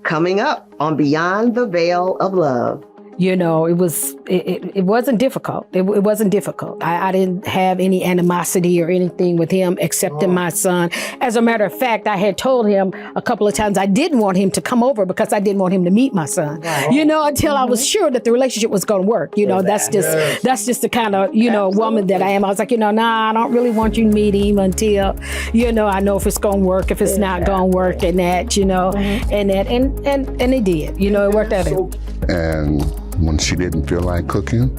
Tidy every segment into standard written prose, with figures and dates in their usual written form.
coming up on Beyond the Veil of Love. You know, it wasn't difficult. It wasn't difficult. I didn't have any animosity or anything with him except in my son. As a matter of fact, I had told him a couple of times I didn't want him to come over because I didn't want him to meet my son. You know, until I was sure that the relationship was going to work. You know, that's just the kind of, you know, woman that I am. I was like, you know, nah, I don't really want you to meet him until, you know, I know if it's going to work, if it's not going to work, and that, you know, and it did. You know, it worked out. And when she didn't feel like cooking,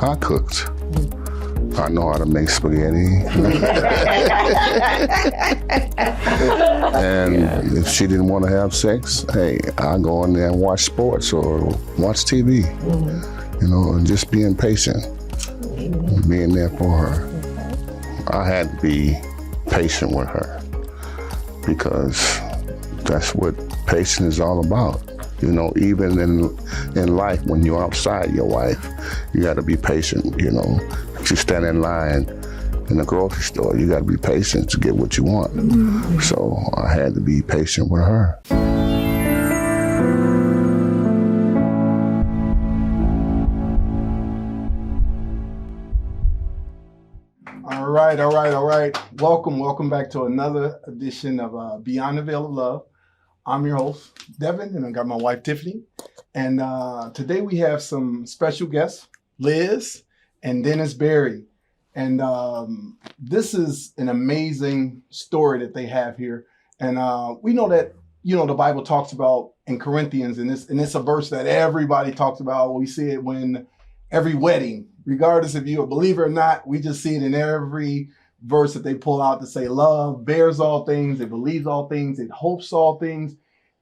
I cooked. I know how to make spaghetti. And if she didn't want to have sex, hey, I go in there and watch sports or watch TV. You know, and just being patient, being there for her. I had to be patient with her because that's what patience is all about. You know, even in life, when you're outside your wife, you got to be patient, you know. If you stand in line in the grocery store, you got to be patient to get what you want. So I had to be patient with her. All right. Welcome back to another edition of Beyond the Veil of Love. I'm your host, Devin, and I got my wife, Tiffany. And today we have some special guests, Liz and Dennis Berry. And this is an amazing story that they have here. And we know that, you know, the Bible talks about in Corinthians, and it's a verse that everybody talks about. We see it when every wedding, regardless if you're a believer or not, we just see it in every verse that they pull out to say love bears all things, it believes all things, it hopes all things,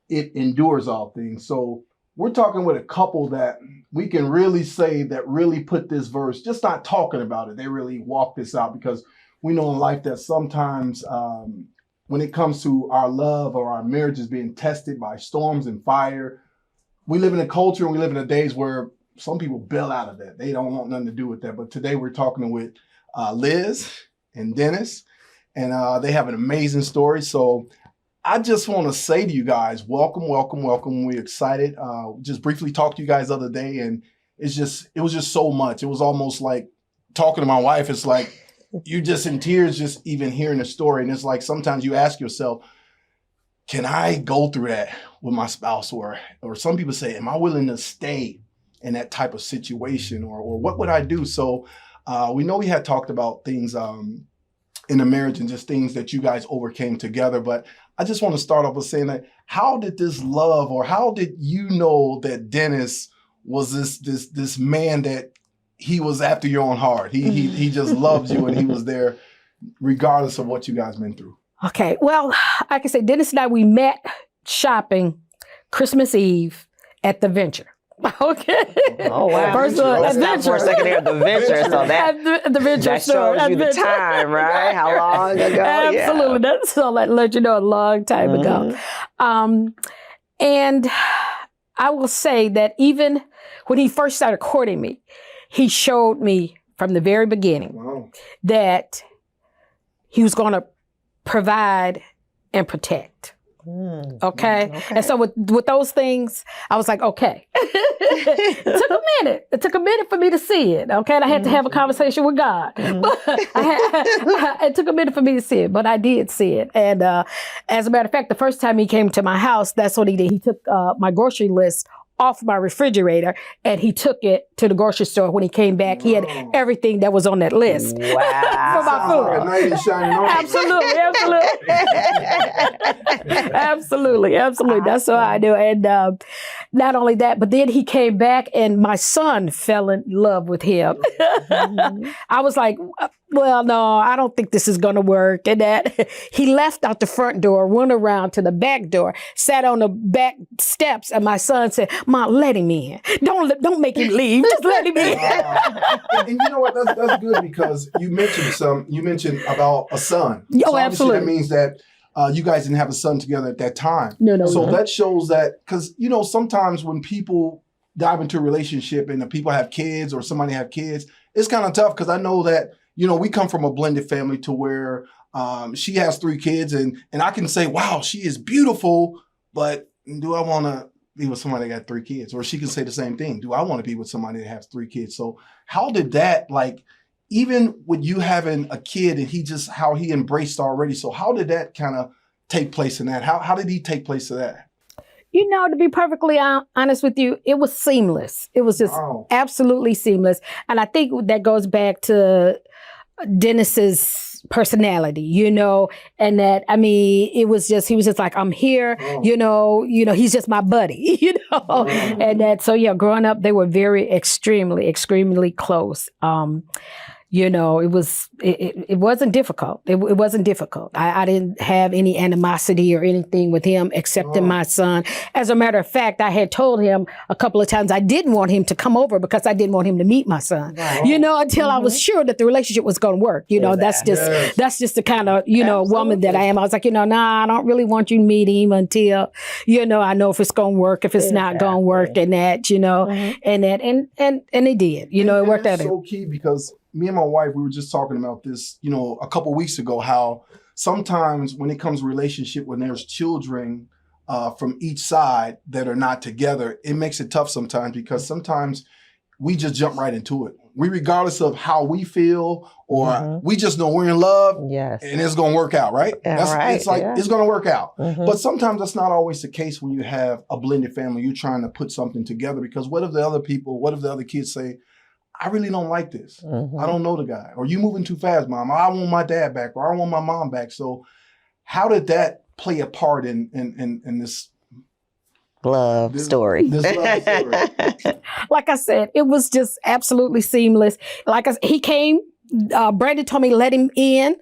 it endures all things. So we're talking with a couple that we can really say that really put this verse, just not talking about it, they really walk this out, because we know in life that sometimes when it comes to our love or our marriages being tested by storms and fire, we live in a culture and we live in the days where some people bail out of that. They don't want nothing to do with that. But today we're talking with Liz and Dennis, and they have an amazing story. So I just want to say to you guys, welcome. We're excited. Just briefly talked to you guys the other day, and it was just so much. It was almost like talking to my wife. It's like you're just in tears just even hearing the story. And it's like sometimes you ask yourself, can I go through that with my spouse? Or some people say, am I willing to stay in that type of situation? Or what would I do? So we know we had talked about things in the marriage and just things that you guys overcame together. But I just want to start off with saying that, how did this love, or how did you know that Dennis was this man that he was after your own heart? He just loved you, and he was there regardless of what you guys been through. Okay, well, I can say Dennis and I, we met shopping Christmas Eve at the Venture. Okay. Oh wow! First of all, Adventure. For a second there, the Venture. So at the Venture that store. shows you the time, right? How long ago? Absolutely. Yeah. That's all that let you know a long time ago. And I will say that even when he first started courting me, he showed me from the very beginning that he was going to provide and protect. Okay. And so with those things, I was like, okay. It took a minute for me to see it. Okay. And I had to have a conversation with God. But it took a minute for me to see it, but I did see it. And as a matter of fact, the first time he came to my house, that's what he did. He took my grocery list off my refrigerator, and he took it to the grocery store. When he came back, he had everything that was on that list. Wow. For my food. Absolutely. That's what I do. And not only that, but then he came back and my son fell in love with him. I was like, well, no, I don't think this is going to work. And that he left out the front door, went around to the back door, sat on the back steps, and my son said, Mom, let him in. Don't make him leave. Just let him in. And you know what? That's good, because you mentioned about a son. Oh, so absolutely. That means that you guys didn't have a son together at that time. No. So that shows that, because, you know, sometimes when people dive into a relationship and the people have kids or somebody have kids, it's kind of tough, because I know that, you know, we come from a blended family to where she has 3 kids, and I can say, wow, she is beautiful, but do I want to be with somebody that got 3 kids? Or she can say the same thing. Do I want to be with somebody that has 3 kids? So how did that, like, even with you having a kid and how he embraced already. So how did that kind of take place in that? How did he take place in that? You know, to be perfectly honest with you, it was seamless. It was just absolutely seamless. And I think that goes back to Dennis's personality, you know, and that, I mean, he was just like, I'm here, you know, he's just my buddy, you know, and that, so yeah, growing up, they were very extremely close. You know, it wasn't difficult. It wasn't difficult. I didn't have any animosity or anything with him except in my son. As a matter of fact, I had told him a couple of times I didn't want him to come over because I didn't want him to meet my son. Right. You know, until I was sure that the relationship was going to work. You know, that's just the kind of, you know, woman that I am. I was like, you know, nah, I don't really want you to meet him until, you know, I know if it's going to work, if it's not going to work, and that, you know, and that, and it did. You know, it worked out. It's so key because me and my wife, we were just talking about this, you know, a couple of weeks ago, how sometimes when it comes to relationship, when there's children from each side that are not together, it makes it tough sometimes because sometimes we just jump right into it. Regardless of how we feel, or we just know we're in love and it's going to work out, right? It's like, it's going to work out. But sometimes that's not always the case when you have a blended family. You're trying to put something together because what if the other kids say, I really don't like this. I don't know the guy. Or you moving too fast, mom. I want my dad back, or I want my mom back. So how did that play a part in this love story? This love story. Like I said, it was just absolutely seamless. Like he came, Brandon told me let him in.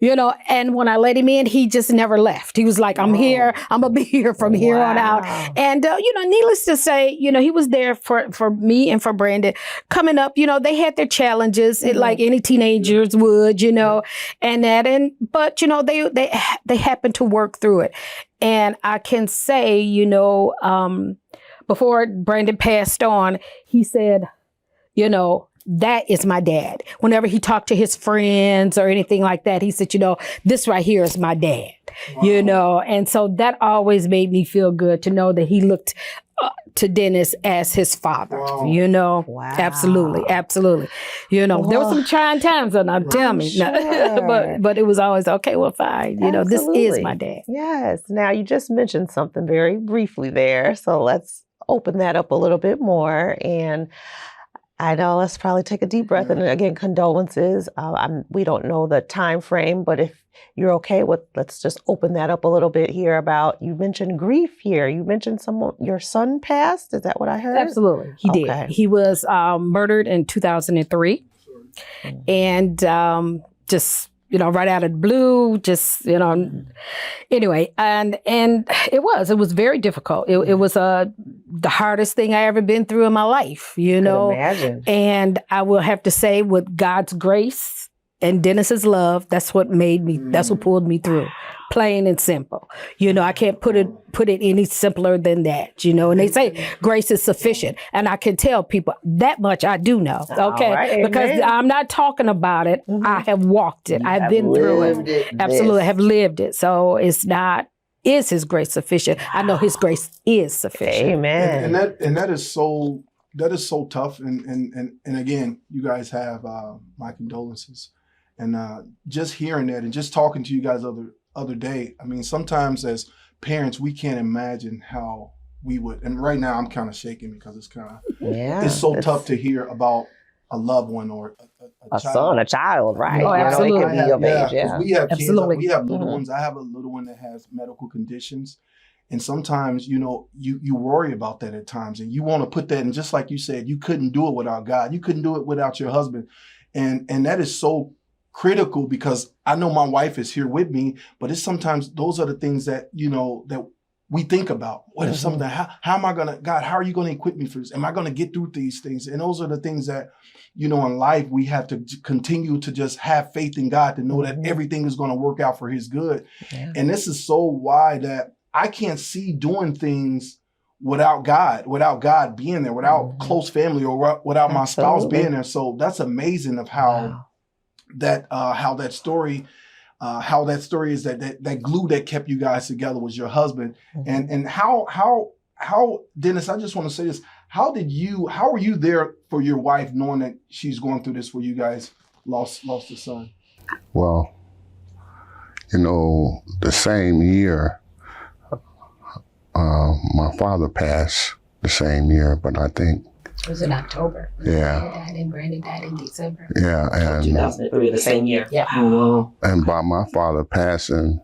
You know, and when I let him in, he just never left. He was like, I'm here. I'm going to be here from here on out. And, you know, needless to say, you know, he was there for me and for Brandon. Coming up, you know, they had their challenges, like any teenagers would, you know, but, you know, they happened to work through it. And I can say, you know, before Brandon passed on, he said, you know, that is my dad. Whenever he talked to his friends or anything like that, he said, you know, this right here is my dad, you know? And so that always made me feel good to know that he looked to Dennis as his father, you know? Absolutely. You know, there were some trying times, and I'm telling me, but it was always, okay, well, fine. You know, this is my dad. Yes. Now, you just mentioned something very briefly there. So let's open that up a little bit more. And I know, let's probably take a deep breath. And again, condolences. We don't know the time frame, but if you're okay with, let's just open that up a little bit here about, you mentioned grief here. You mentioned your son passed. Is that what I heard? Absolutely. He did. He was murdered in 2003. And just, you know, right out of the blue, just, you know, anyway, and it was very difficult. It was the hardest thing I ever been through in my life, you know. Imagine. And I will have to say, with God's grace and Dennis's love, that's what pulled me through. Plain and simple. You know, I can't put it any simpler than that, you know. And they say grace is sufficient. And I can tell people that much I do know, okay? Right, because I'm not talking about it. I have walked it. I've been through it. Absolutely, I have lived it. So it's not, is his grace sufficient? I know his grace is sufficient. Amen. And that is so tough. And again, you guys have my condolences. And just hearing that and just talking to you guys other day, I mean, sometimes as parents, we can't imagine how we would. And right now, I'm kind of shaking because it's kind of it's so tough to hear about a loved one or a child. Son, a child, right? Oh, absolutely. You know, it could be of age, we have kids. Absolutely. We have little ones. I have a little one that has medical conditions. And sometimes, you know, you worry about that at times. And you want to put that in, just like you said, you couldn't do it without God. You couldn't do it without your husband. And that is so critical because I know my wife is here with me, but it's sometimes those are the things that, you know, that we think about. What if something, how am I going to, God, how are you going to equip me for this? Am I going to get through these things? And those are the things that, you know, in life, we have to continue to just have faith in God to know that everything is going to work out for his good. Yeah. And this is so why that I can't see doing things without God being there, without close family or without my spouse being there. So that's amazing of how that story how that story is that glue that kept you guys together was your husband. Mhm. And how Dennis, I just want to say this. How were you there for your wife knowing that she's going through this where you guys lost a son? Well, the same year, my father passed the same year, but I think, It was in October. yeah, Brandon died in December. yeah, and 2003, the same year. Yeah. and by my father passing,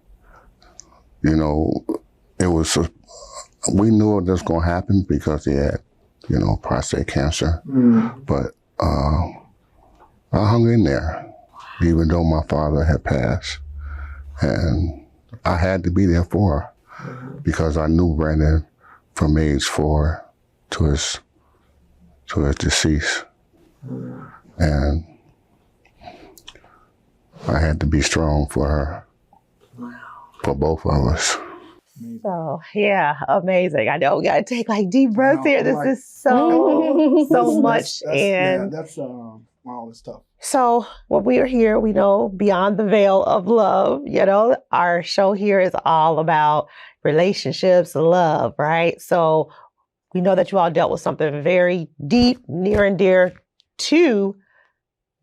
it was, we knew it was going to happen because he had, prostate cancer. But I hung in there, even though my father had passed. And I had to be there for her because I knew Brandon from age 4 to his decease. And I had to be strong for her, for both of us. So yeah, amazing. I know we gotta take like deep breaths No, here. This right. is so much. That's wow, it's tough. So when we are here, we know Beyond the Veil of Love, our show here is all about relationships, love, right? So we know that you all dealt with something very deep, near and dear to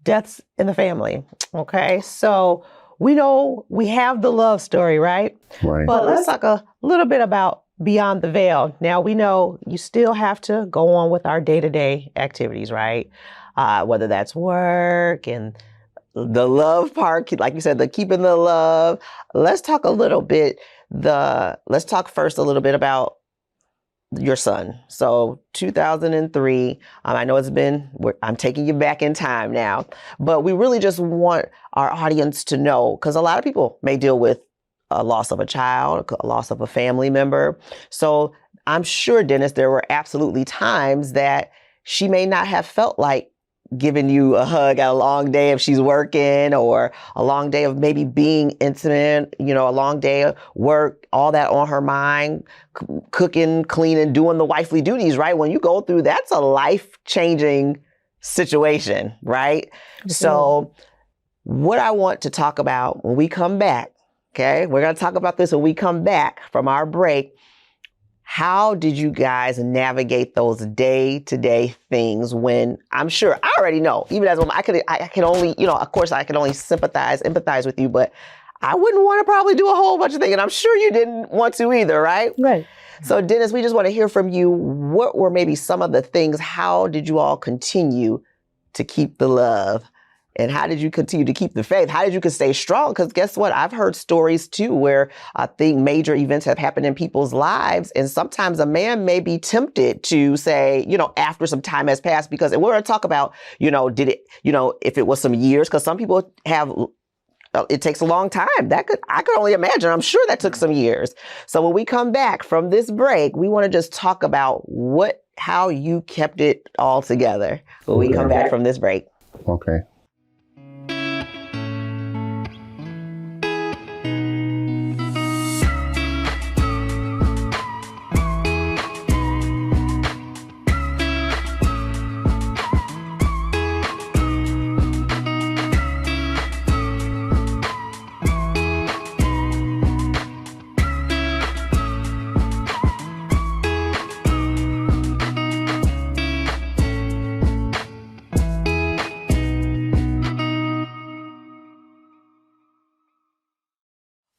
deaths in the family. Okay. So we know we have the love story, right? Right. But let's talk a little bit about Beyond the Veil. Now, we know you still have to go on with our day-to-day activities, right? Whether that's work and the love part, like you said, the keeping the love. Let's talk first a little bit about your son. So 2003, I know I'm taking you back in time now, but we really just want our audience to know, because a lot of people may deal with a loss of a child, a loss of a family member. So I'm sure, Dennis, there were absolutely times that she may not have felt like giving you a hug at a long day if she's working, or a long day of maybe being intimate, a long day of work, all that on her mind, cooking, cleaning, doing the wifely duties, right? When you go through, that's a life-changing situation, right? So what I want to talk about when we come back, okay, we're going to talk about this when we come back from our break. How did you guys navigate those day-to-day things when, I'm sure, I already know, even as a woman, I can only, of course I can only empathize with you, but I wouldn't want to probably do a whole bunch of things, and I'm sure you didn't want to either, right? Right. So Dennis, we just want to hear from you. What were maybe some of the things? How did you all continue to keep the love? And how did you continue to keep the faith? How did you stay strong? Because guess what? I've heard stories too where I think major events have happened in people's lives. And sometimes a man may be tempted to say, after some time has passed, because we're going to talk about, did it, if it was some years, because some people have, it takes a long time. I could only imagine. I'm sure that took some years. So when we come back from this break, we want to just talk about how you kept it all together when we come back from this break. Okay.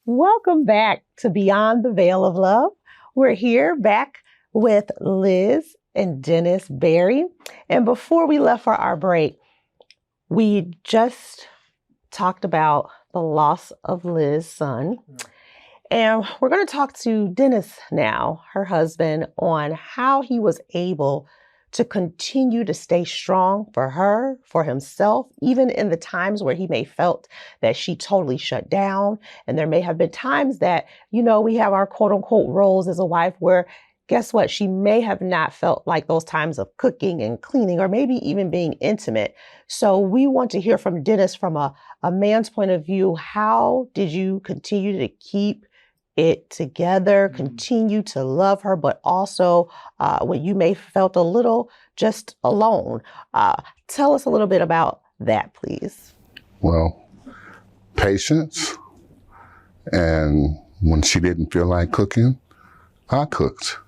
Welcome back to Beyond the Veil of Love. We're here back with Liz and Dennis Berry. And before we left for our break, we just talked about the loss of Liz's son. And we're going to talk to Dennis now, her husband, on how he was able to continue to stay strong for her, for himself, even in the times where he may felt that she totally shut down. And there may have been times that, we have our quote unquote roles as a wife where, guess what? She may have not felt like those times of cooking and cleaning, or maybe even being intimate. So we want to hear from Dennis from a man's point of view. How did you continue to keep it together, continue to love her, but also when you may felt a little just alone? Tell us a little bit about that, please. Well, patience, And when she didn't feel like cooking, I cooked.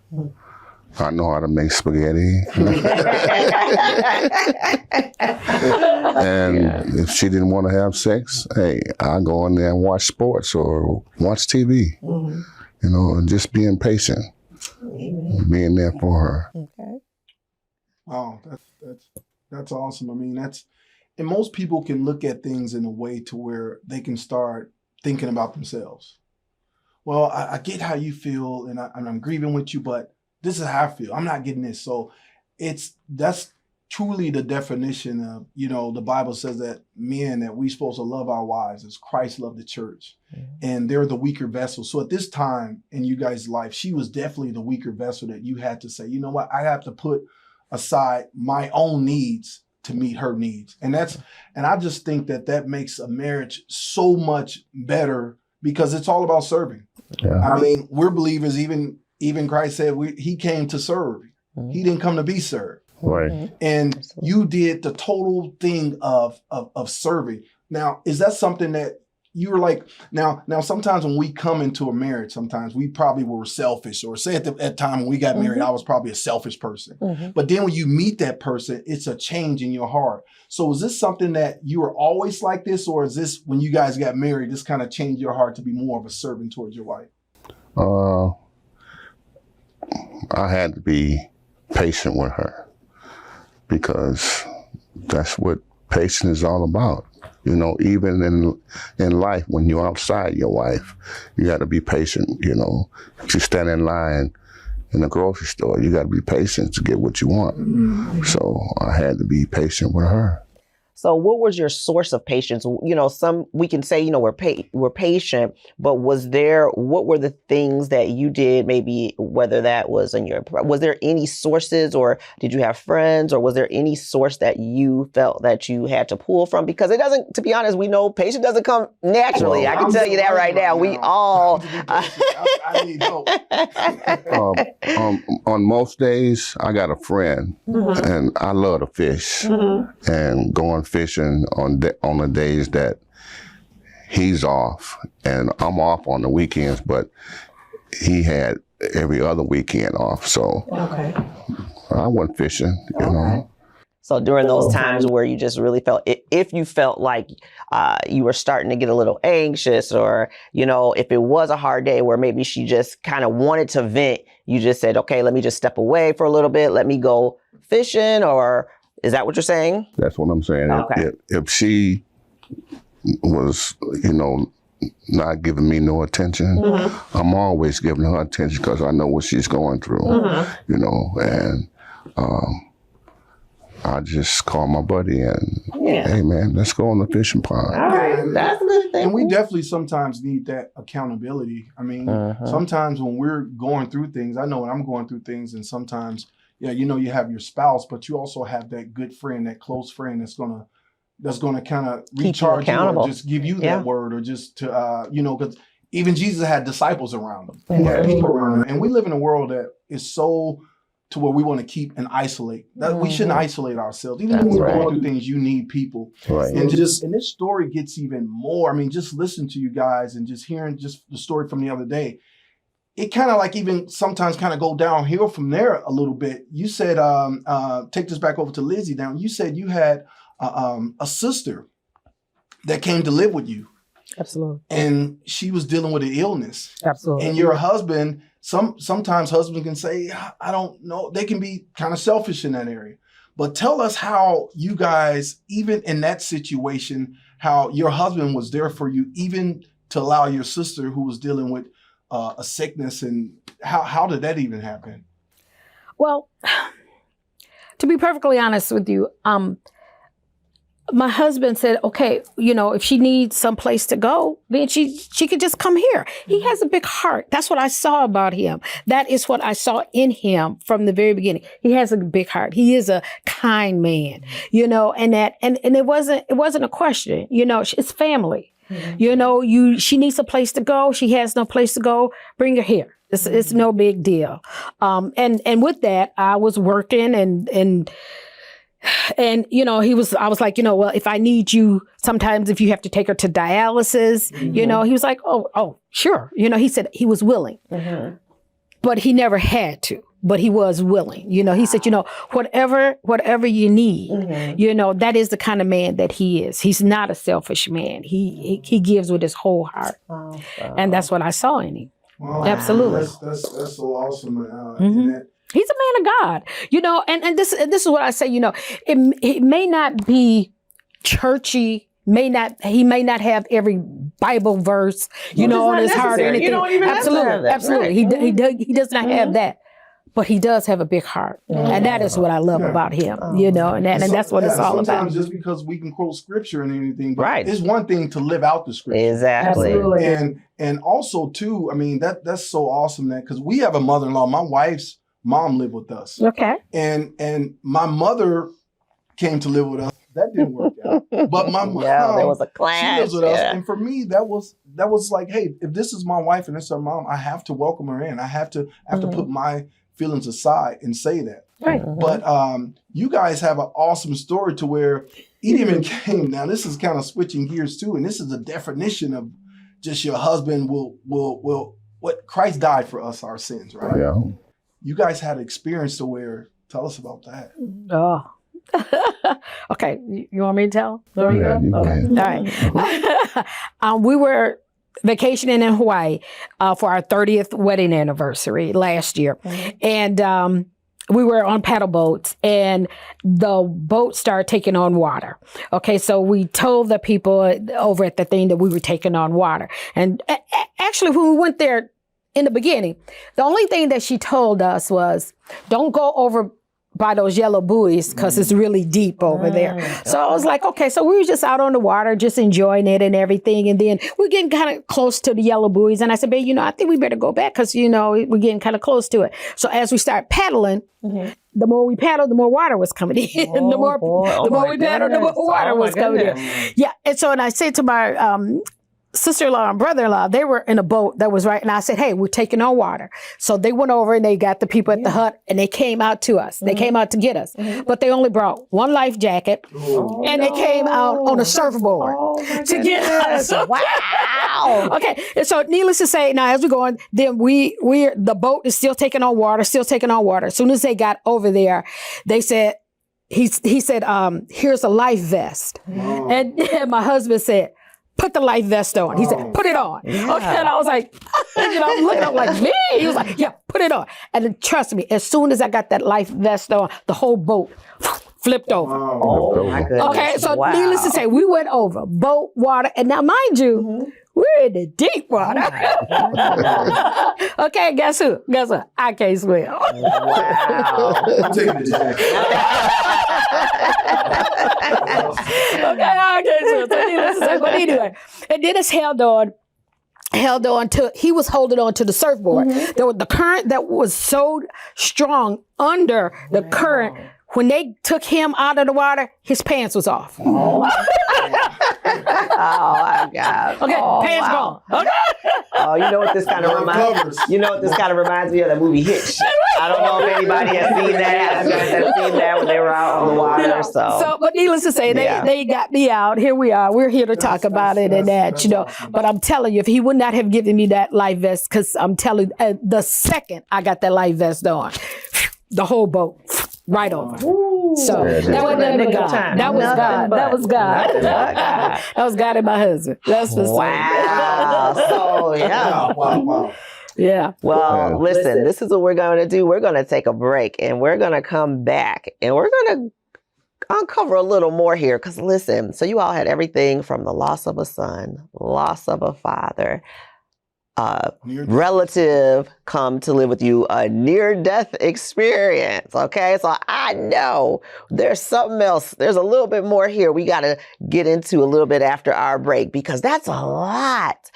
I know how to make spaghetti. And if she didn't want to have sex, hey, I go in there and watch sports or watch TV. You know, and just being patient, being there for her. Okay. Oh, that's awesome. I mean, and most people can look at things in a way to where they can start thinking about themselves. Well, I get how you feel, and I'm grieving with you, but this is how I feel. I'm not getting this. So that's truly the definition of, you know, the Bible says that men, that we supposed to love our wives as Christ loved the church. And they're the weaker vessel. So at this time in you guys' life, she was definitely the weaker vessel that you had to say, you know what, I have to put aside my own needs to meet her needs. And I just think that makes a marriage so much better, because it's all about serving. Yeah. I mean, we're believers. Even Christ said he came to serve. He didn't come to be served. Right. And Absolutely. you did the total thing of serving. Now, is that something that you were like, now sometimes when we come into a marriage, sometimes we probably were selfish, or say at the time when we got married, I was probably a selfish person. But then when you meet that person, it's a change in your heart. So is this something that you were always like this, or is this when you guys got married, this kind of changed your heart to be more of a servant towards your wife? I had to be patient with her, because that's what patience is all about. You know, even in life, when you're outside your wife, you got to be patient. You know, if you stand in line in the grocery store, you got to be patient to get what you want. So I had to be patient with her. So what was your source of patience? You know, we can say, you know, we're patient, but what were the things that you did, maybe whether that was was there any sources, or did you have friends, or was there any source that you felt that you had to pull from? Because it doesn't, to be honest, we know patience doesn't come naturally. Well, I can tell you that right now. We all. I need help. On most days, I got a friend, and I love to fish, and going fishing on the days that he's off, and I'm off on the weekends, but he had every other weekend off, so I went fishing, you know. So during those times where you just really felt, if you felt like you were starting to get a little anxious, or, you know, if it was a hard day where maybe she just kind of wanted to vent, you just said, okay, let me just step away for a little bit, let me go fishing, or is that what you're saying? That's what I'm saying. Okay. If she was, you know, not giving me no attention, I'm always giving her attention, because I know what she's going through, you know, and I just call my buddy and, hey man, let's go on the fishing pond. All right, that's a good thing. And we definitely sometimes need that accountability. I mean, sometimes when we're going through things, I know when I'm going through things, and sometimes, yeah, you know, you have your spouse, but you also have that good friend, that close friend that's gonna kind of recharge you, or just give you that word, or just to, you know, because even Jesus had disciples around him, he had people around him, and we live in a world that is so to where we want to keep and isolate. That we shouldn't isolate ourselves. Even when we're going through things, you need people. Right. And this story gets even more. I mean, just listen to you guys and just hearing just the story from the other day. It kind of like even sometimes kind of go downhill from there a little bit. You said, take this back over to Lizzie down. You said you had a sister that came to live with you. Absolutely. And she was dealing with an illness. Absolutely. And your husband, sometimes husbands can say, I don't know. They can be kind of selfish in that area. But tell us how you guys, even in that situation, how your husband was there for you, even to allow your sister who was dealing with a sickness, and how did that even happen? Well, to be perfectly honest with you, my husband said, okay, you know, if she needs some place to go, then she could just come here. He has a big heart. That's what I saw about him. That is what I saw in him from the very beginning. He has a big heart. He is a kind man, you know, and it wasn't a question, you know, it's family. You know, she needs a place to go. She has no place to go. Bring her here. It's no big deal. And with that, I was working and And, I was like, well, if I need you, sometimes if you have to take her to dialysis, he was like, oh, sure. He said he was willing, but he never had to, but he was willing. He said, whatever you need, that is the kind of man that he is. He's not a selfish man. He gives with his whole heart. And that's what I saw in him. Wow. Absolutely. That's so awesome. He's a man of God, and this is what I say, it may not be churchy, he may not have every Bible verse, on his heart or anything. You don't even have to have that. Absolutely. Right. He does not have that. But he does have a big heart. And that is what I love about him, and that's what it's all about. Sometimes just because we can quote scripture and anything, but Right. it's one thing to live out the scripture. Exactly. Absolutely. And also too, I mean, that's so awesome because we have a mother-in-law. My wife's mom lived with us. Okay. And my mother came to live with us. That didn't work out. But my mom, there was a she clash. lives with us. Yeah. And for me, that was like, hey, if this is my wife and this is her mom, I have to welcome her in. I have to put my feelings aside and say that. Right. But you guys have an awesome story to where it even came. Now this is kind of switching gears too, and this is a definition of just your husband will what Christ died for us, our sins, right? Yeah. You guys had an experience to where, tell us about that. Oh. Okay. You want me to tell? Yeah, you can. All right. We were vacationing in Hawaii for our 30th wedding anniversary last year. And we were on paddle boats and the boat started taking on water. Okay, so we told the people over at the thing that we were taking on water. And actually, when we went there in the beginning, the only thing that she told us was, don't go over by those yellow buoys because it's really deep over there. So I was like, okay, so we were just out on the water, just enjoying it and everything. And then we're getting kind of close to the yellow buoys. And I said, babe, I think we better go back because, we're getting kind of close to it. So as we start paddling, the more we paddled, the more water was coming in. The more we paddled, the more water was coming in. Yeah. And so, and I said to my sister-in-law and brother-in-law, they were in a boat that was right. And I said, hey, we're taking on water. So they went over and they got the people at the hut and they came out to us. They came out to get us. But they only brought one life jacket and they came out on a surfboard to get us. Wow. Okay. And so needless to say, now as we're going, then the boat is still taking on water. As soon as they got over there, they said, he said, here's a life vest. And my husband said, put the life vest on. He said, put it on. Yeah. Okay, and I was like, I'm looking up like, me? He was like, yeah, put it on. And then, trust me, as soon as I got that life vest on, the whole boat flipped over. Oh, my goodness. Okay, so needless to say, we went over boat, water, and now mind you, we're in the deep water. Okay, guess who? Guess what? I can't swim. Wow. I'm taking the jacket. Okay, I can't swim. So needless to say, but anyway, and then it's held on to, he was holding on to the surfboard. There was the current that was so strong under the current. When they took him out of the water, his pants was off. Oh my God. Okay, pants gone. Okay. Oh, you know what this kind of reminds? You know what this kind of reminds me of? The movie Hitch. I don't know if anybody has seen that. I've seen that when they were out on the water. So but needless to say, they got me out. Here we are. We're here to talk about it and that, But I'm telling you, if he would not have given me that life vest, because I'm telling you, the second I got that life vest on, the whole boat right over. So that wasn't nothing but God. That was God. That was God. That was God and my husband. That's the wow. So yeah. Wow. Yeah. Well, listen, this is what we're going to do. We're going to take a break and we're going to come back and we're going to uncover a little more here. Because listen, so you all had everything from the loss of a son, loss of a father, relative come to live with you, a near-death experience. Okay, so I know there's something else. There's a little bit more here we got to get into a little bit after our break because that's a lot,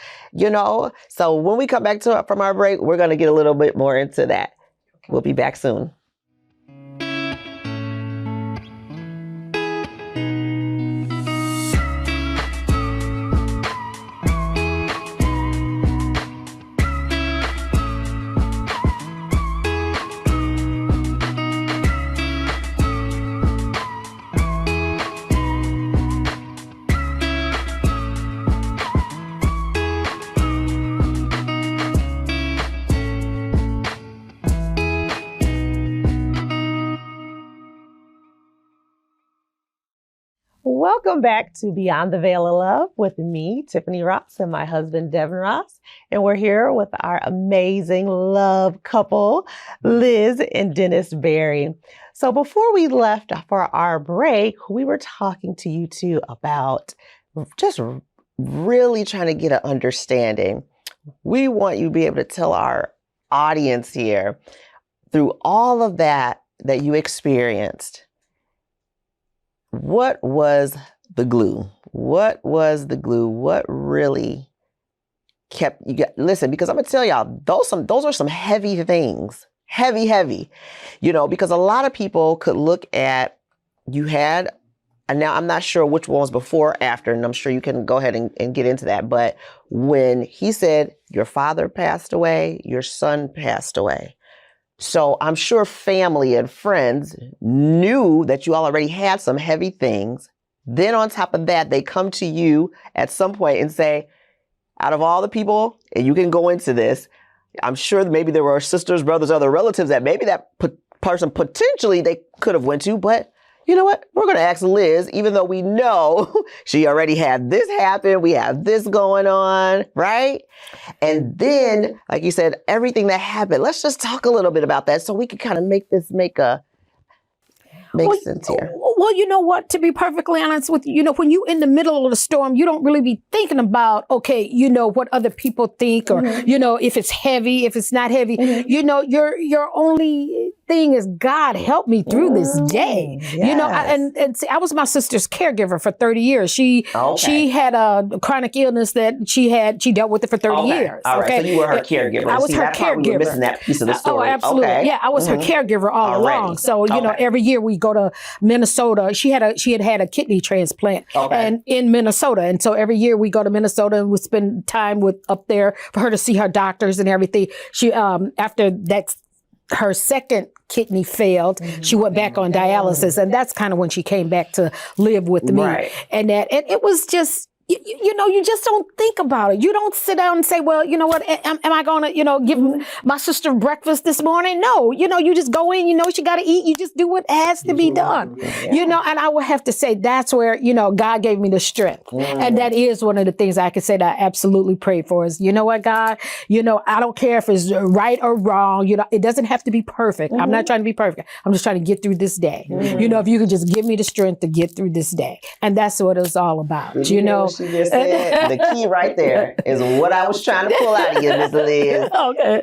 So when we come back from our break, we're going to get a little bit more into that. We'll be back soon. Welcome back to Beyond the Veil of Love with me, Tiffany Ross, and my husband, Devin Ross. And we're here with our amazing love couple, Liz and Dennis Berry. So before we left for our break, we were talking to you two about just really trying to get an understanding. We want you to be able to tell our audience here, through all of that you experienced, what was the glue? What was the glue? What really kept you? Listen, because I'm gonna tell y'all, those are some heavy things, heavy. Because a lot of people could look at you had, and now I'm not sure which one was before or after, and I'm sure you can go ahead and get into that. But when he said your father passed away, your son passed away. So I'm sure family and friends knew that you all already had some heavy things. Then on top of that, they come to you at some point and say, out of all the people, and you can go into this, I'm sure that maybe there were sisters, brothers, other relatives that maybe that person potentially they could have went to, but you know what? We're going to ask Liz, even though we know she already had this happen. We have this going on, right? And then, like you said, everything that happened, let's just talk a little bit about that so we can kind of make this make sense here. Well, you know what? To be perfectly honest with you, when you're in the middle of the storm, you don't really be thinking about, okay, what other people think, or, if it's heavy, if it's not heavy. Your only thing is, God help me through this day. Yes. And see, I was my sister's caregiver for 30 years. She had a chronic illness that she dealt with it for 30 years. All right. So you were her caregiver. I was her caregiver. We were missing that piece of the story. Oh, absolutely. Okay. Yeah, I was her caregiver all along. So, every year we go to Minnesota. She had a kidney transplant and in Minnesota. And so every year we go to Minnesota and we spend time up there for her to see her doctors and everything. She, after that's her second kidney failed, she went back on dialysis. And that's kind of when she came back to live with me. Right. And it was just, you just don't think about it. You don't sit down and say, well, you know what, am I going to, give my sister breakfast this morning? No, you just go in, she got to eat. You just do what has to be done, and I would have to say that's where, God gave me the strength. And that is one of the things I can say that I absolutely prayed for is, you know what, God, I don't care if it's right or wrong. It doesn't have to be perfect. I'm not trying to be perfect. I'm just trying to get through this day. If you could just give me the strength to get through this day. And that's what it's all about, She just said the key right there is what I was trying to pull out of you, Miss Liz. Okay.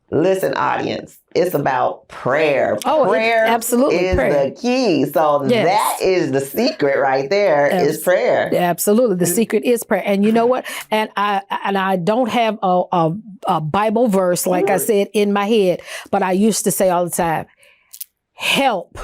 Listen, audience, it's about prayer. Oh, prayer absolutely is prayer. the key. So Yes. that is the secret right there is prayer. Absolutely. The secret is prayer. And you know what? And I don't have a Bible verse, like I said, in my head, but I used to say all the time, help.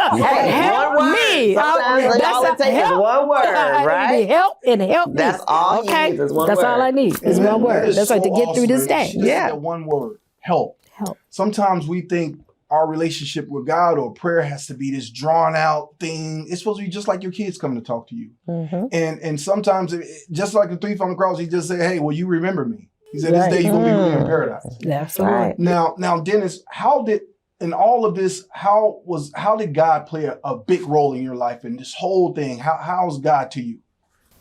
Help me. Sometimes all it takes is one word, right? Help and help me. That's all you need is one That's word. all I need is one word. That's right, to get through this day. She just said that one word, help. Help. Sometimes we think our relationship with God or prayer has to be this drawn out thing. It's supposed to be just like your kids coming to talk to you. And sometimes, just like the thief on the cross, he just said, hey, will you remember me? He said, this day you're going to be with me in paradise. That's right. Now, Dennis, in all of this, how did God play a big role in your life in this whole thing? How's God to you?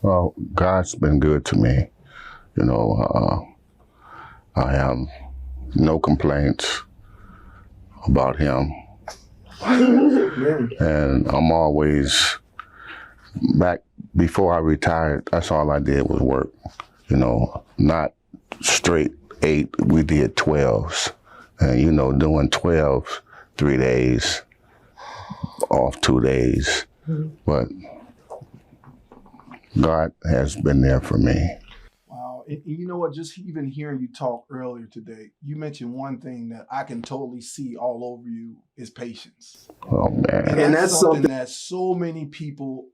Well, God's been good to me. I have no complaints about him. And I'm always, back before I retired, that's all I did was work. Not straight 8, we did 12s. And, doing 12, 3 days, off 2 days. But God has been there for me. Wow. And you know what? Just even hearing you talk earlier today, you mentioned one thing that I can totally see all over you is patience. Oh, man. And that's something that so many people,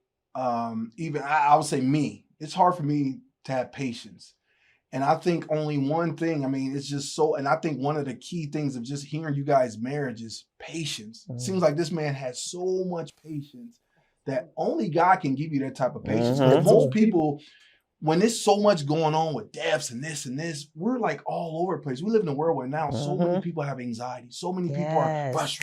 even I would say me, it's hard for me to have patience. And I think only one thing, it's just so, and I think one of the key things of just hearing you guys' marriage is patience. Seems like this man has so much patience that only God can give you that type of patience. Because most people, when there's so much going on with deaths and this, we're like all over the place. We live in a world where now so many people have anxiety. So many people are rush,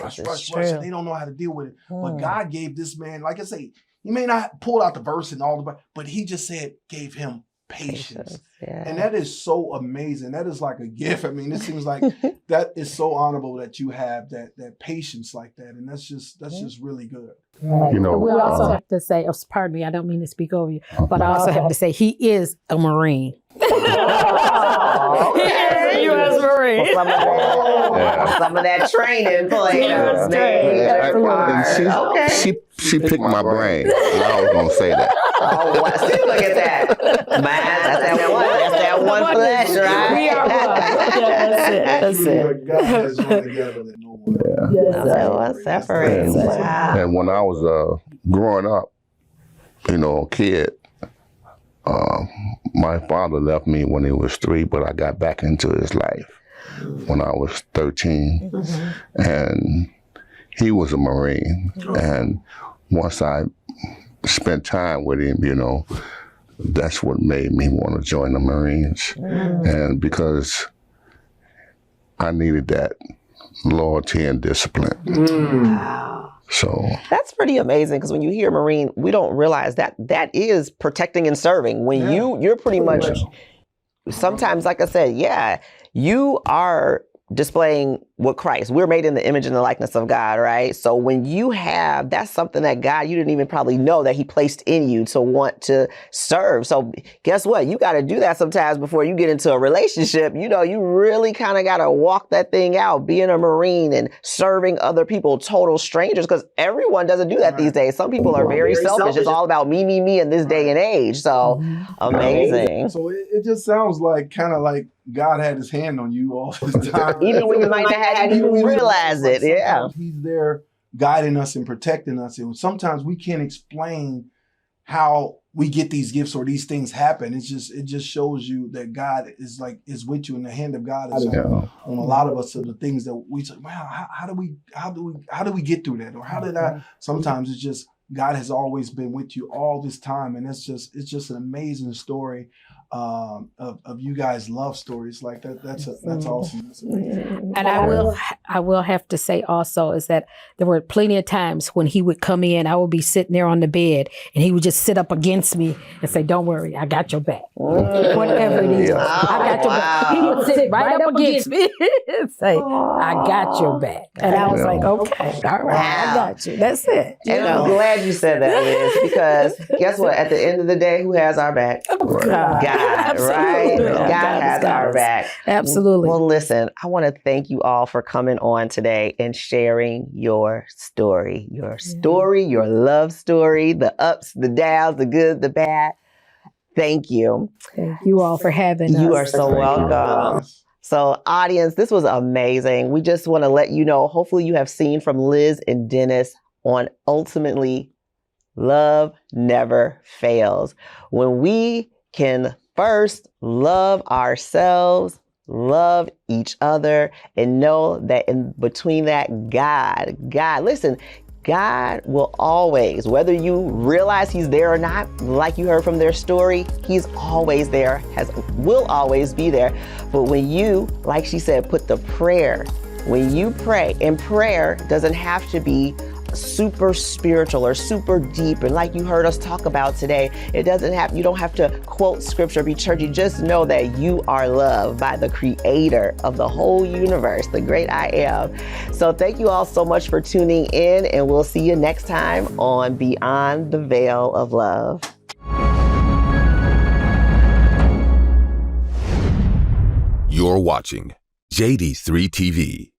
and they don't know how to deal with it. But God gave this man, like I say, He may not pull out the verse and all the, but he just said, gave him patience. Yeah. And that is so amazing. That is like a gift. I mean, it seems like that is so honorable that you have that patience like that. And that's just really good. You know, We also have to say, pardon me, I don't mean to speak over you, but I also have to say he is a Marine. He is a U.S. Marine. Some of that training played Yeah. And she picked my brain. And I was gonna say that. Oh, wow. See, look at that. Man, that's that one flesh, right? We are one. Yeah, that's it. God has joined together that no one. That was separate. Wow. And when I was growing up, you know, a kid, my father left me when he was 3, but I got back into his life when I was 13. And he was a Marine. And once I spent time with him, you know, that's what made me want to join the Marines. And because I needed that loyalty and discipline. Wow. So That's pretty amazing because when you hear Marine, we don't realize that that is protecting and serving. When you're pretty much, sometimes, like I said, you are displaying what Christ. We're made in the image and the likeness of God, right? So when you have, that's something that God, you didn't even probably know that he placed in you to want to serve. So guess what? You got to do that sometimes before you get into a relationship. You know, you really kind of got to walk that thing out, being a Marine and serving other people, total strangers, because everyone doesn't do that these days. Some people are very selfish. It's all about me in this day and age. So amazing. So it just sounds like kind of like God had his hand on you all this time. Even when you might not have even realize it. Yeah. Sometimes he's there guiding us and protecting us. And sometimes we can't explain how we get these gifts or these things happen. It just shows you that God is with you, and the hand of God is on a lot of us. So the things that we say, wow, how do we get through that? Or how did I? Sometimes it's just God has always been with you all this time, and it's just an amazing story of you guys' love stories like that. That's awesome. That's amazing. And I will have to say also is that there were plenty of times when he would come in, I would be sitting there on the bed and he would just sit up against me and say, "Don't worry, I got your back." Whatever it is, I got your back. He would sit right up against me and say, "I got your back." And I was like, "Okay, all right, I got you." That's it. And I'm glad you said that, Liz, because guess what? At the end of the day, who has our back? God, right? God has our back. Absolutely. Well, listen, I want to thank you all for coming on today and sharing your story, your love story, the ups, the downs, the good, the bad. Thank you. Thank you all for having us. You are so welcome. So, audience, this was amazing. We just want to let you know, hopefully you have seen from Liz and Dennis on Ultimately, love never fails. When we can first love ourselves, love each other, and know that in between that, God, listen, God will always, whether you realize he's there or not, like you heard from their story, he's always there, will always be there. But when you, like she said, put the prayer, when you pray, and prayer doesn't have to be super spiritual or super deep, and like you heard us talk about today, you don't have to quote scripture, be churchy. Just know that you are loved by the creator of the whole universe, the great I am. So thank you all so much for tuning in, and we'll see you next time on Beyond the Veil of Love. You're watching JD3 TV.